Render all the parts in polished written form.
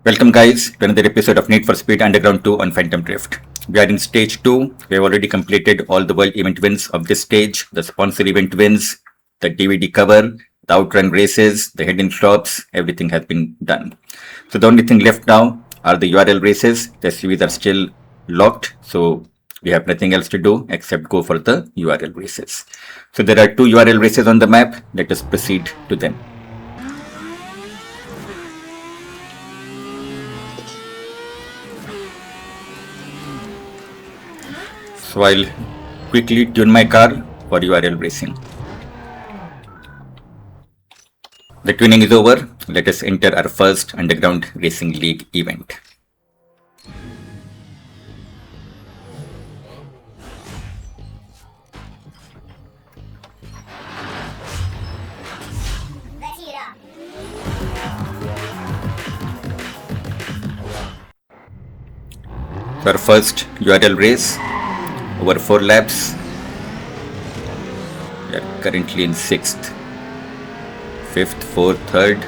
Welcome guys to another episode of Need for Speed Underground 2 on PhantomDrift. We are in stage 2. We have already completed all the world event wins of this stage, the sponsor event wins, the DVD cover, the outrun races, the hidden shops, everything has been done. So the only thing left now are the URL races. The SUVs are still locked, so we have nothing else to do except go for the URL races. So there are 2 URL races on the map. Let us proceed to them. So I'll quickly tune my car for URL racing. The tuning is over. Let us enter our first Underground Racing League event. So our first URL race over 4 laps. We are currently in 6th, 5th, 4th, 3rd.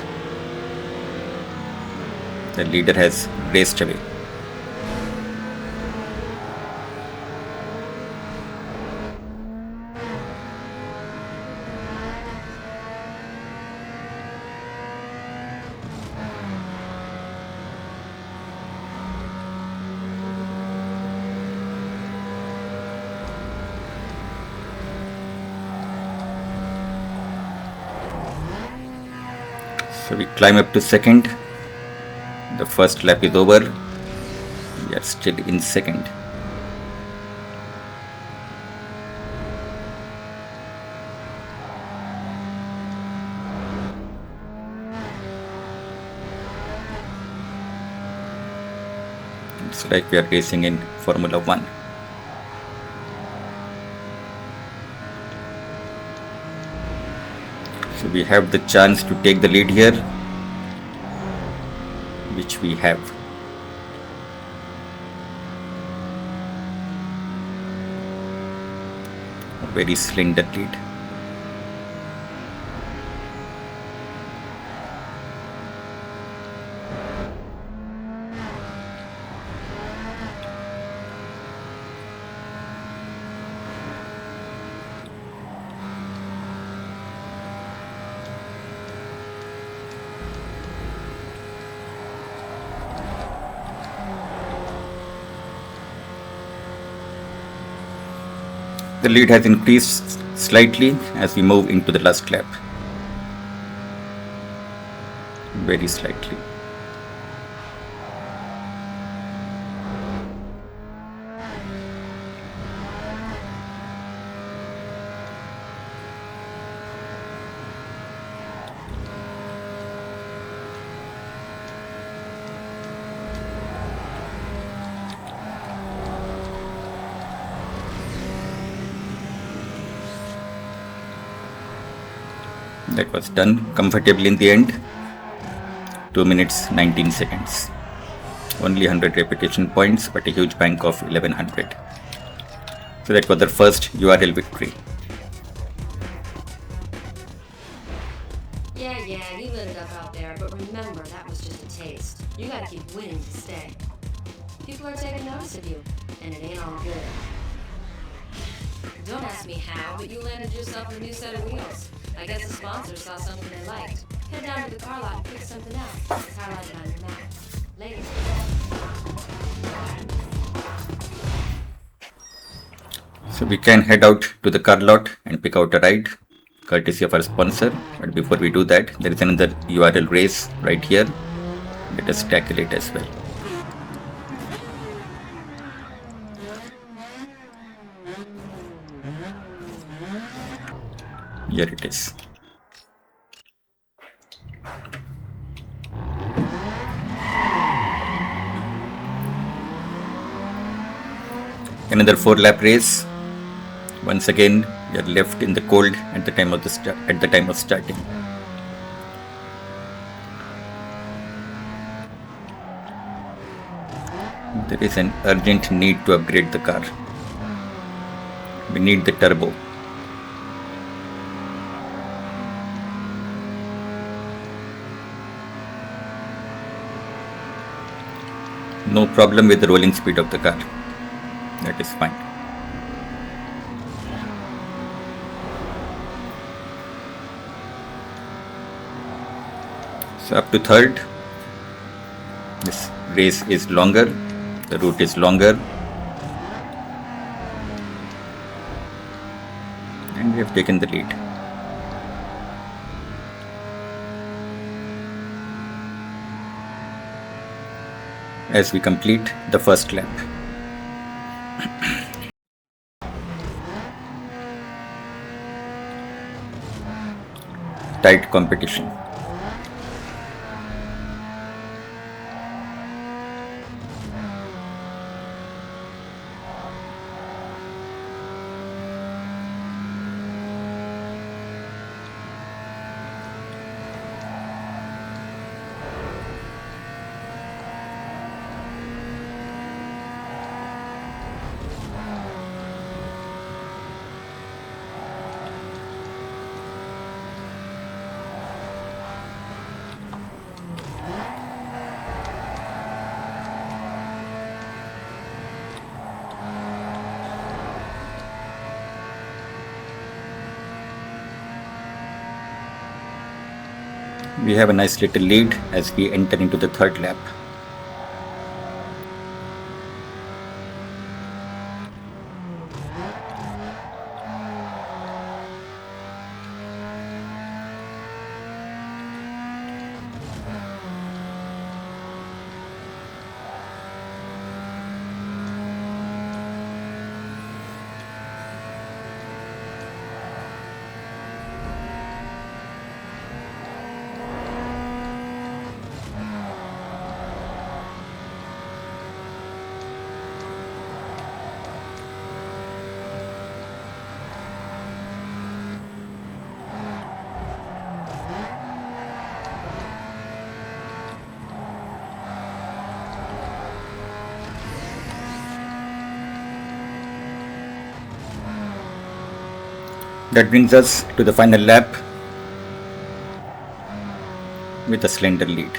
The leader has raced away. So we climb up to 2nd. The first lap is over. We are still in 2nd. It's like we are racing in Formula 1. So we have the chance to take the lead here, which we have. A very slender lead. The lead has increased slightly as we move into the last lap. Very slightly. That was done comfortably in the end. 2 minutes 19 seconds. Only 100 repetition points, but a huge bank of 1100. So that was the first URL victory. Yeah, you lit it up out there, but remember, that was just a taste. You gotta keep winning to stay. People are taking notice of you, and it ain't all good. Don't ask me how, but you landed yourself a new set of wheels. I guess the sponsor saw something they liked. Head down to the car lot and pick something out. It's highlighted on your map. Later. So we can head out to the car lot and pick out a ride, courtesy of our sponsor. But before we do that, there is another URL race right here. Let us tackle it as well. Here it is. Another 4-lap race. Once again, we are left in the cold at the time of starting. There is an urgent need to upgrade the car. We need the turbo. No problem with the rolling speed of the car. That is fine. So up to third, this race is longer, the route is longer, and we have taken the lead. As we complete the first lap. Tight competition. We have a nice little lead as we enter into the third lap. That brings us to the final lap with a slender lead.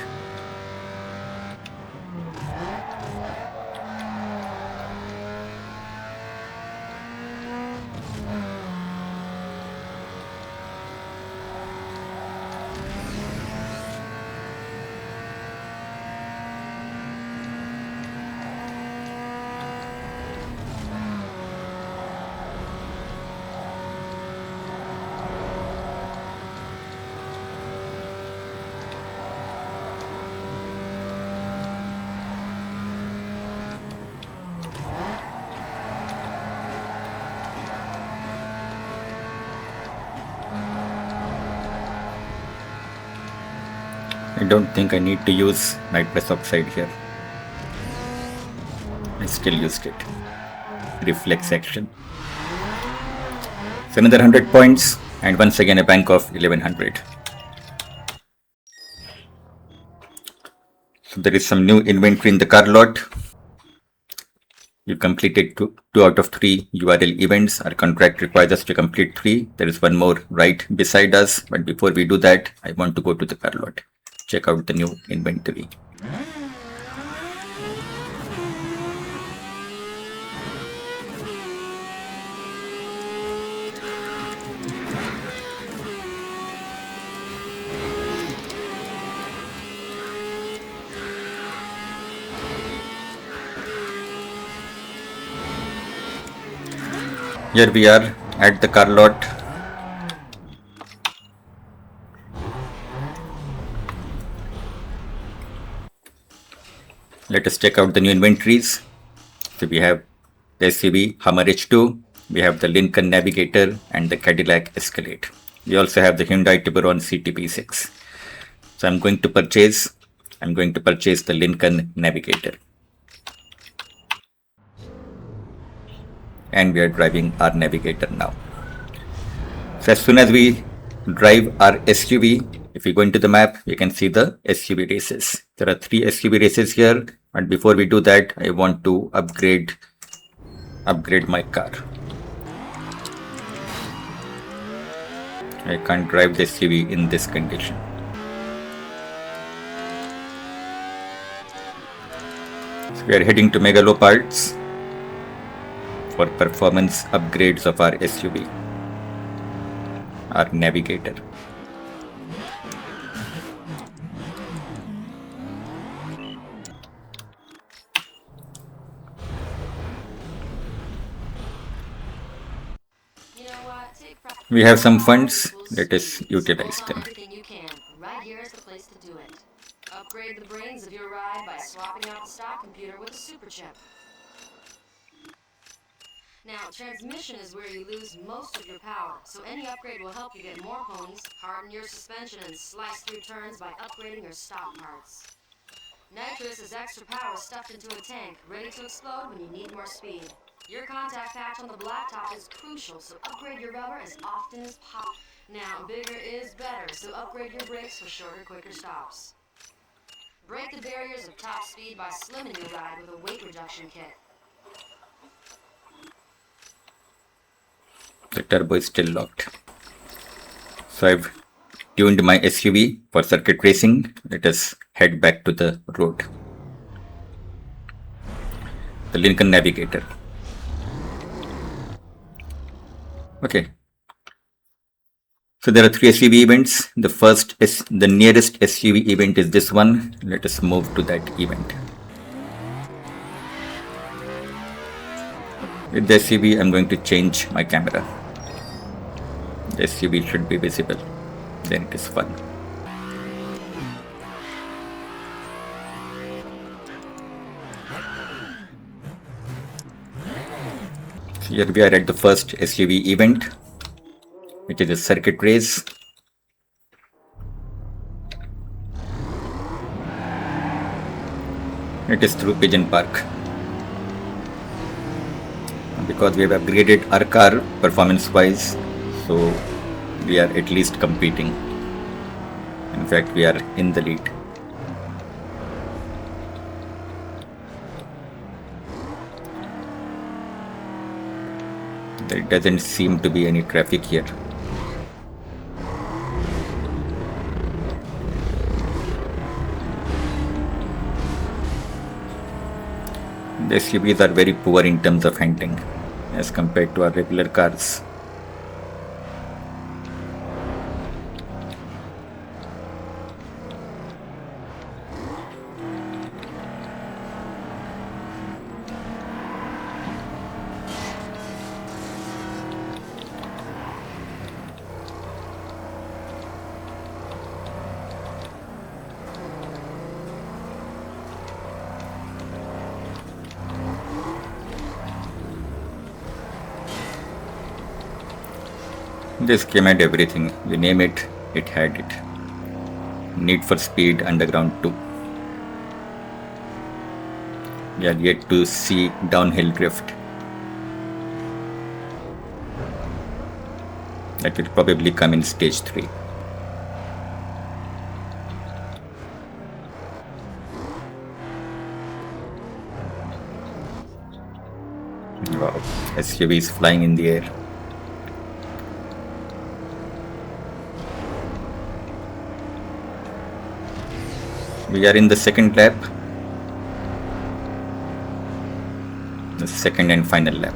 I don't think I need to use nitrous oxide here. I still used it. Reflex action. So another 100 points and once again a bank of 1100. So there is some new inventory in the car lot. You completed two out of 3 URL events. Our contract requires us to complete 3. There is one more right beside us. But before we do that, I want to go to the car lot. Check out the new inventory. Here we are at the car lot. Let us check out the new inventories. So we have the SUV Hummer H2, we have the Lincoln Navigator and the Cadillac Escalade. We also have the Hyundai Tiburon CTP6. So I'm going to purchase the Lincoln Navigator. And we are driving our Navigator now. So as soon as we drive our SUV, if we go into the map, you can see the SUV races. There are 3 SUV races here, and before we do that, I want to upgrade my car. I can't drive the SUV in this condition. So we are heading to Megalow Parts for performance upgrades of our SUV, our navigator. You know what? Take pride. We have some funds, Equals let us speed. So utilize bolt on them. everything you can. Right here is the place to do it. Upgrade the brains of your ride by swapping out the stock computer with a super chip. Now, transmission is where you lose most of your power, so any upgrade will help you get more ponies, harden your suspension, and slice through turns by upgrading your stock parts. Nitrous is extra power stuffed into a tank, ready to explode when you need more speed. Your contact patch on the blacktop is crucial, so upgrade your rubber as often as possible. Now, bigger is better, so upgrade your brakes for shorter, quicker stops. Break the barriers of top speed by slimming your ride with a weight reduction kit. The turbo is still locked. So I've tuned my SUV for circuit racing. Let us head back to the road. The Lincoln Navigator. Okay. So there are 3 SUV events. The nearest SUV event is this one. Let us move to that event. With the SUV, I'm going to change my camera. The SUV should be visible. Then it is fun. So here we are at the first SUV event, which is a circuit race. It is through Pigeon Park. Because we have upgraded our car performance wise, so we are at least competing. In fact, we are in the lead. There doesn't seem to be any traffic here. The SUVs are very poor in terms of handling as compared to our regular cars. This game had everything. You name it, it had it. Need for Speed Underground 2. We are yet to see downhill drift. That will probably come in stage 3. Wow, SUV is flying in the air. We are in the second lap. The second and final lap.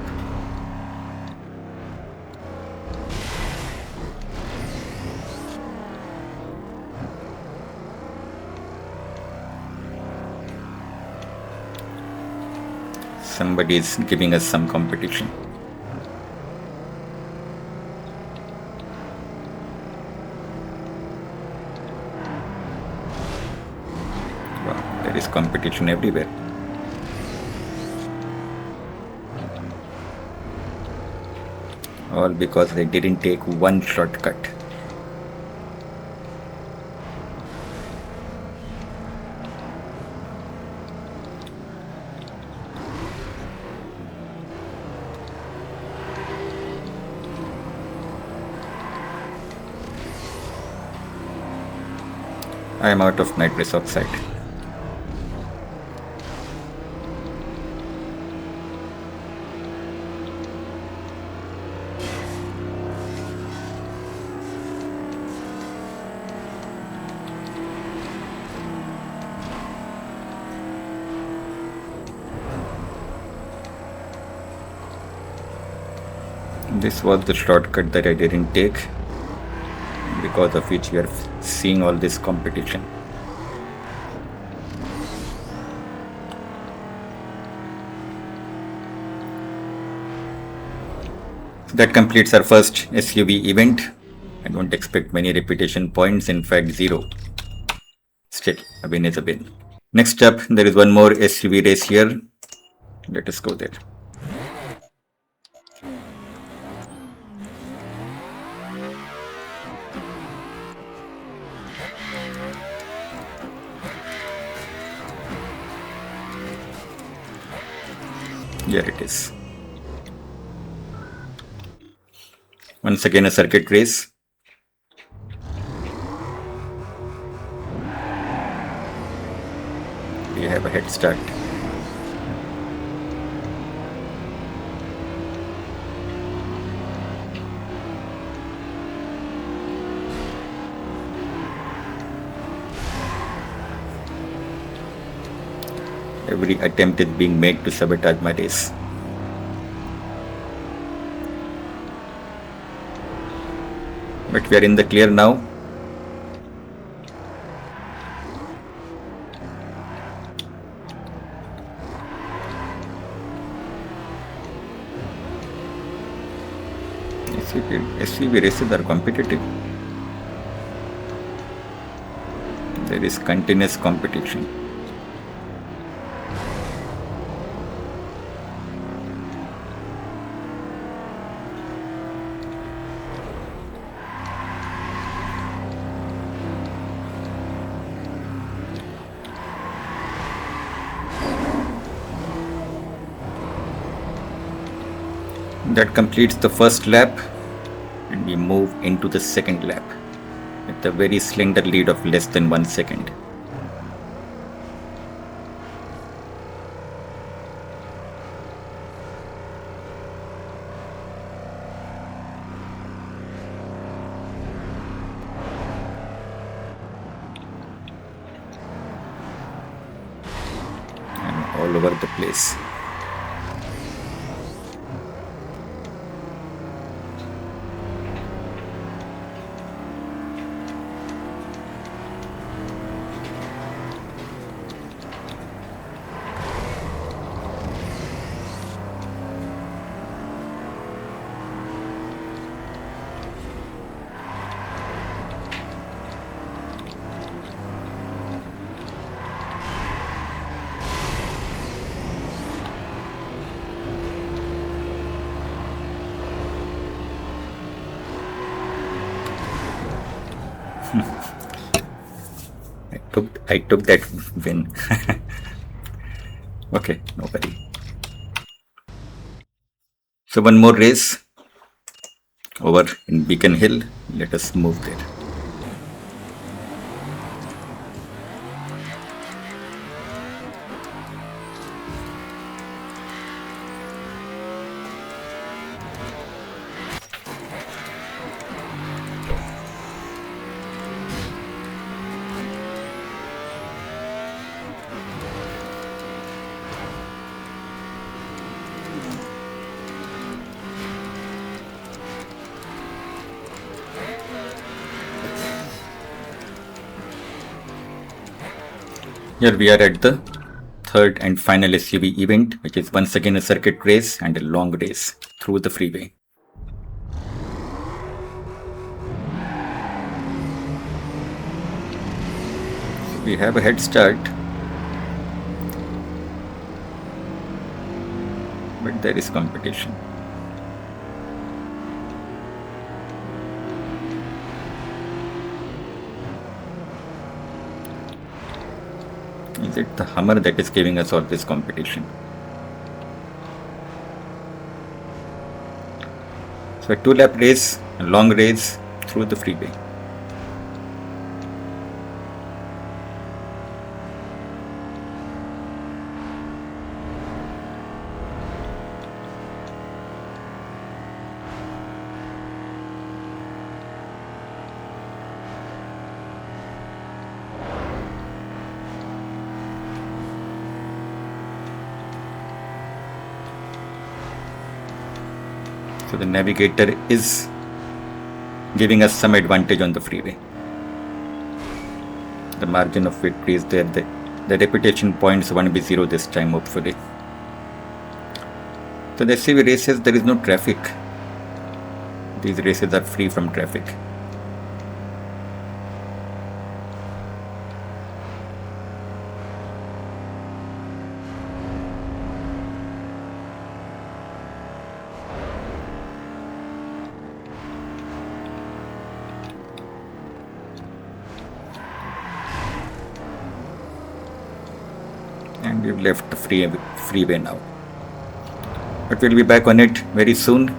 Somebody is giving us some competition. Wow, there is competition everywhere. All because they didn't take one shortcut. I am out of nitrous oxide. This was the shortcut that I didn't take, because of which we are seeing all this competition. So that completes our first SUV event. I don't expect many repetition points, in fact 0. Still, a win is a win. Next up, there is one more SUV race here. Let us go there. Here it is. Once again a circuit race. We have a head start. Every attempt is being made to sabotage my race. But we are in the clear now. SUV races are competitive. There is continuous competition. That completes the first lap, and we move into the second lap with a very slender lead of less than 1 second. I'm all over the place. I took that win. Okay, no worry. So one more race over in Beacon Hill. Let us move there. Here we are at the third and final SUV event, which is once again a circuit race and a long race through the freeway. So we have a head start, but there is competition. Is it the Hummer that is giving us all this competition? So a 2-lap race, a long race through the freeway. So the navigator is giving us some advantage on the freeway. The margin of victory is there. The reputation points won't be 0 this time, hopefully. So the SUV races, there is no traffic. These races are free from traffic. And we've left the freeway now. But we'll be back on it very soon.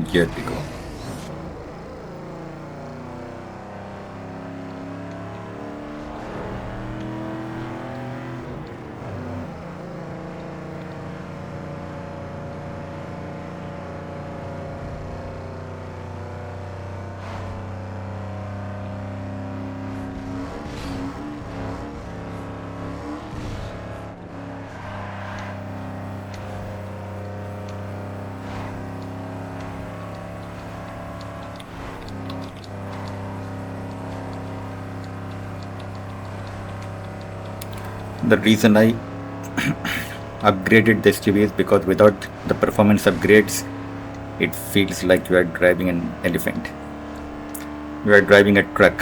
Here we go. The reason I upgraded the SUV is because without the performance upgrades, it feels like you are driving an elephant. You are driving a truck.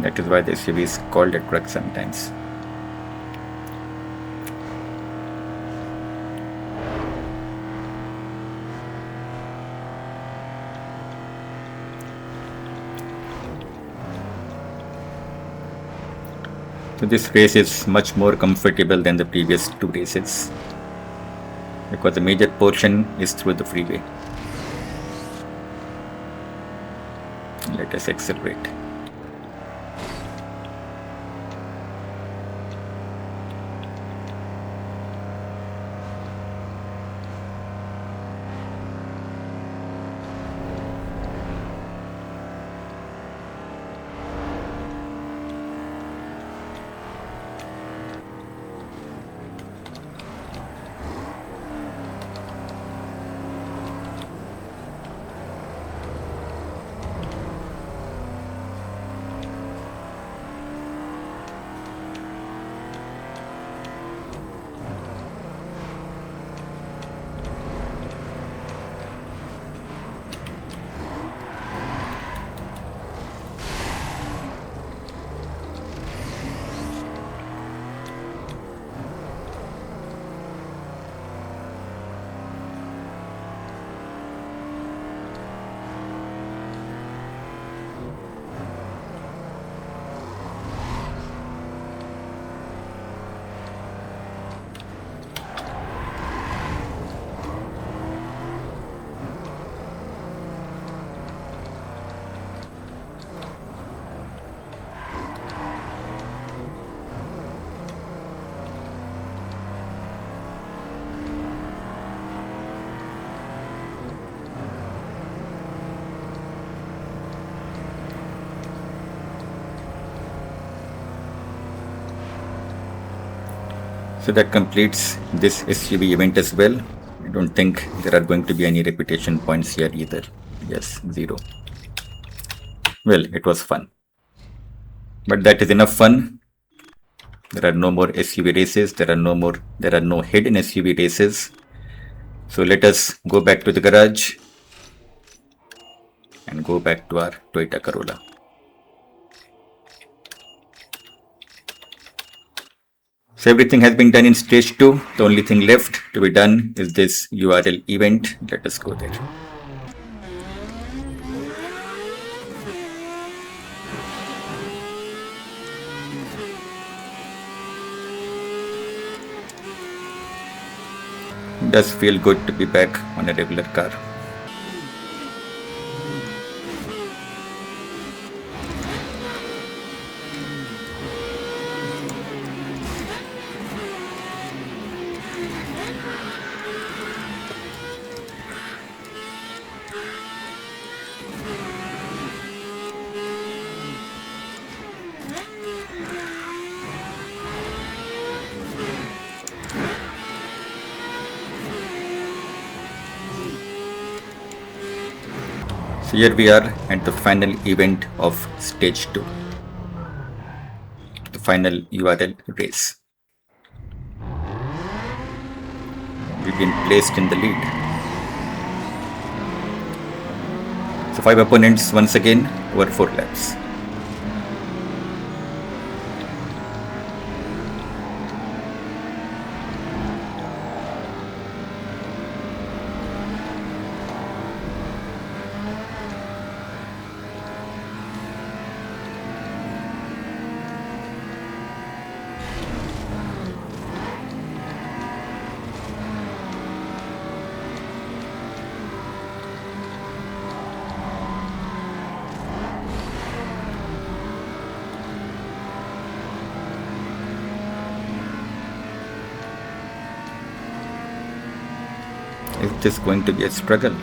That is why the SUV is called a truck sometimes. So this race is much more comfortable than the previous two races because the major portion is through the freeway. Let us accelerate. So that completes this SUV event as well. I don't think there are going to be any reputation points here either. Yes, 0. Well, it was fun. But that is enough fun. There are no more SUV races. There are no hidden SUV races. So let us go back to the garage and go back to our Toyota Corolla. So everything has been done in stage 2. The only thing left to be done is this URL event. Let us go there. It does feel good to be back on a regular car. So here we are at the final event of stage 2, the final URL race. We've been placed in the lead. So 5 opponents once again over 4 laps. Is this going to be a struggle?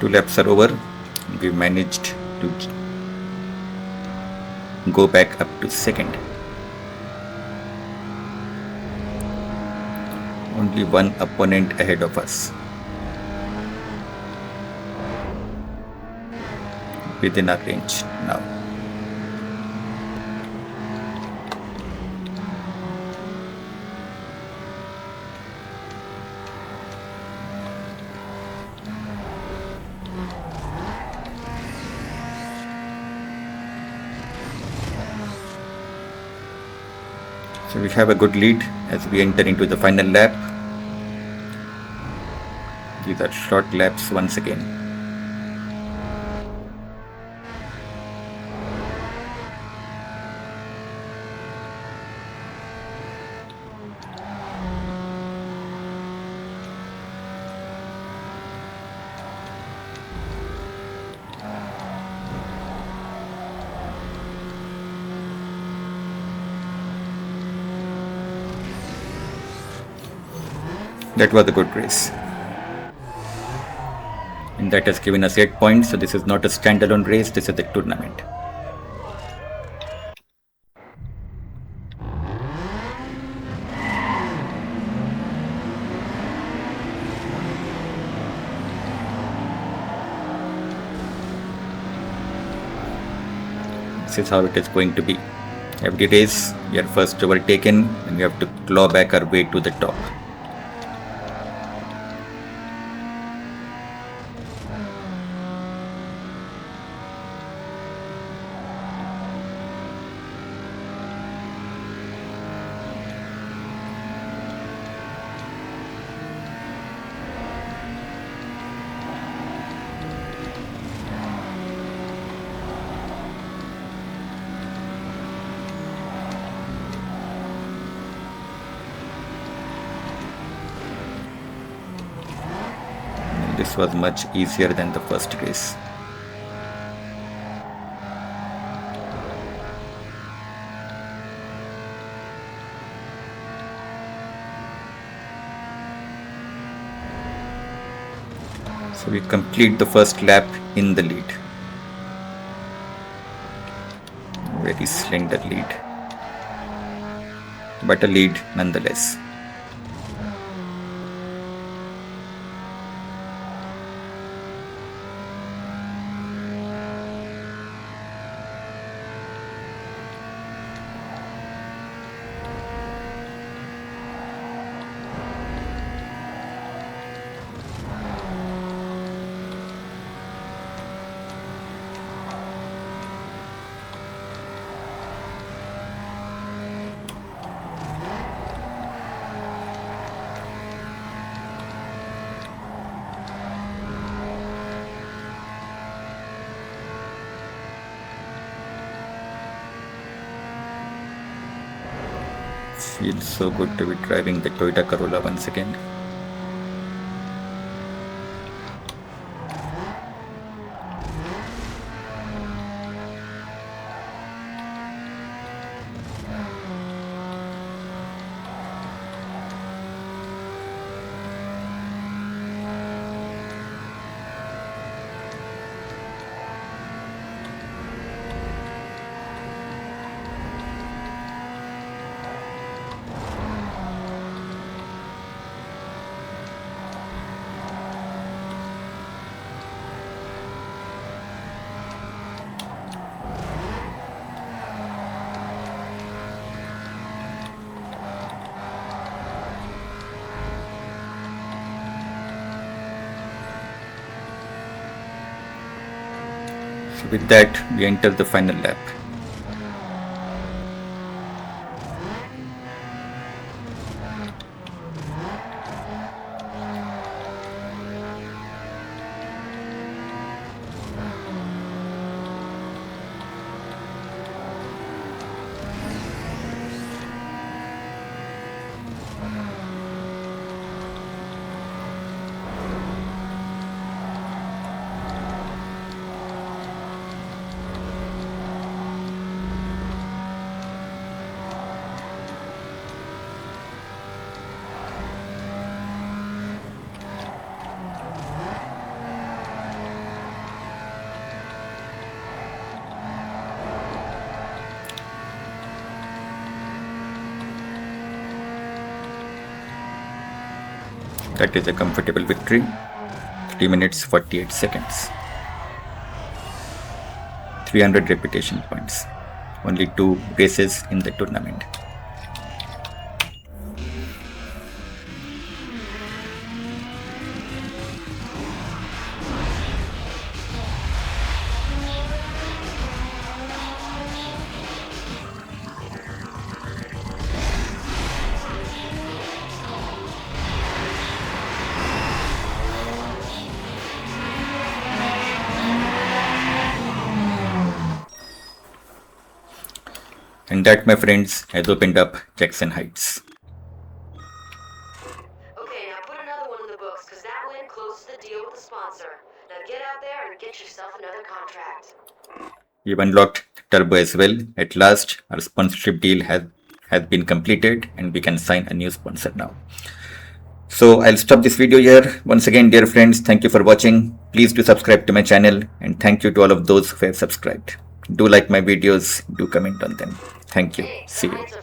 Two laps are over. We managed to go back up to second. Only one opponent ahead of us. Within our range now. So we have a good lead as we enter into the final lap. These are short laps once again. That was a good race. And that has given us 8 points. So this is not a standalone race, this is a tournament. This is how it is going to be. Every race, we are first overtaken and we have to claw back our way to the top. This was much easier than the first race. So we complete the first lap in the lead. Very slender lead, but a lead nonetheless. Feels so good to be driving the Toyota Corolla once again. So with that, we enter the final lap. That is a comfortable victory. 3 minutes 48 seconds. 300 reputation points. Only 2 races in the tournament. And that, my friends, has opened up Jackson Heights. Okay, now put another one in the books, because that win closes the deal with the sponsor. Now get out there and get yourself another contract. We've unlocked Turbo as well. At last, our sponsorship deal has been completed and we can sign a new sponsor now. So I'll stop this video here. Once again, dear friends, thank you for watching. Please do subscribe to my channel, and thank you to all of those who have subscribed. Do like my videos, do comment on them. Thank you. Hey, See the you. Heights are